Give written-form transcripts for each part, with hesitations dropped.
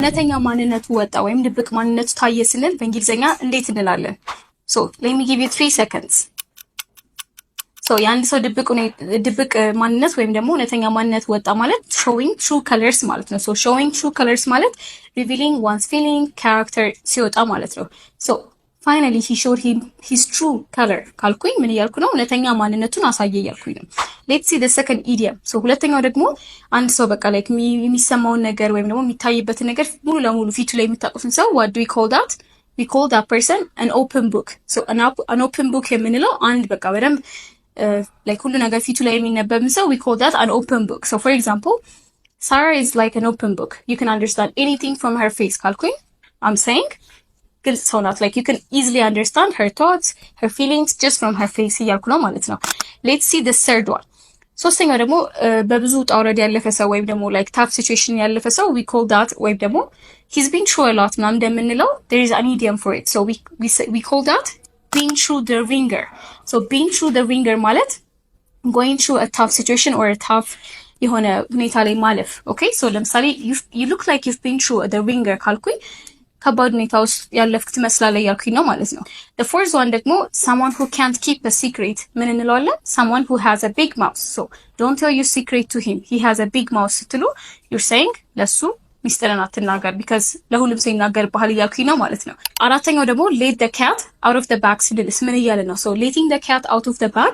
እውነተኛ ማንነቱ ወጣ ወይም ድብቅ ማንነቱ ታየ ስንል በእንግሊዘኛ እንዴት እንላለን? So let me give you 3 seconds. So የአንድ ሰው ድብቅ ማንነት ወይም ደግሞ እውነተኛ ማንነት ወጣ ማለት showing true colors ማለት ነው። So showing true colors ማለት revealing one's feeling, character ሲወጣ ማለት ነው። So finally he showed him his true color ካልኩኝ ምን እያልኩ ነው? እውነተኛ ማንነቱን አሳየ እያልኩኝ ነው። Let's see the second idiom. So ሁለተኛው ደግሞ አንድ ሰው በቃ like የሚሰማውን ነገር ወይም ደግሞ የሚታይበትን ነገር ሙሉ ለሙሉ ፊቱ ላይ የሚታቁትን ሰው what do we call that? We call that person an open book. So an open book የምንለው አንድ በቃ በደንብ like ሁሉ ነገር ፊቱ ላይ የሚነበብን ሰው we call that an open book. So for example, Sarah is like an open book. You can understand anything from her face ካልኩኝ I'm saying ግልጽ ሰው ናት like you can easily understand her thoughts, her feelings just from her face እያልኩ ነው ማለት ነው። Let's see the third one. ሶስተኛው ደግሞ በብዙ ውጣ ውረድ ያለፈ ሰው ወይም ደግሞ like tough situation ያለፈ ሰው we call that ወይም ደግሞ he's been through a lot ምናምን እንደምንለው there is an idiom for it. So we call that being through the ringer. So being through the ringer ማለት going through a tough situation or a tough የሆነ ሁኔታ ላይ ማለፍ። Okay, so ለምሳሌ you look like you've been through the ringer ካልኩኝ ከባድ ሁኔታ ውስጥ ያለፍክ ትመስላለህ ያልኩኝ ነው ማለት ነው። The fourth one ደግሞ someone who can't keep a secret ምን እንለዋለን? Someone who has a big mouth. So don't tell your secret to him. He has a big mouth ስትሉ you're saying ለሱ ሚስጥርን አትናገር because ለሁሉም ሰው ይናገር ባህል እያልኩኝ ነው ማለት ነው። አራተኛው ደግሞ let the cat out of the bag ስንልስ ምን እያለ ነው? So letting the cat out of the bag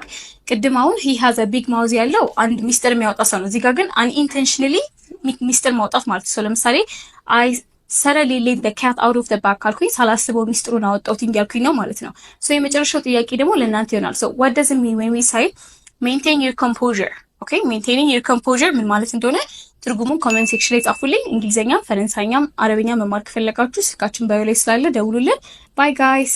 ቅድም አሁን he has a big mouth ያለው አንድ ሚስጥር የሚያወጣ ሰው ነው። እዚህ ጋር ግን unintentionally ሚስጥር ማውጣት ማለት ነው። So ለምሳሌ I suddenly let the cat out of the bag ካልኩኝ ሳላስበው ሚስጥሩን አወጣሁት እያልኩኝ ነው ማለት ነው። So የመጨረሻው ጥያቄ ደግሞ ለእናንተ ይሆናል። So what does it mean when we say maintain your composure? Okay, maintaining your composure ምን ማለት እንደሆነ ትርጉሙን ኮሜንት ሴክሽን ላይ ጻፉልኝ። እንግሊዘኛም ፈረንሳይኛም አረብኛ መማር ከፈለጋችሁ ስልካችን ባዮ ላይ ስላለ ደውሉልን። ባይ ጋይስ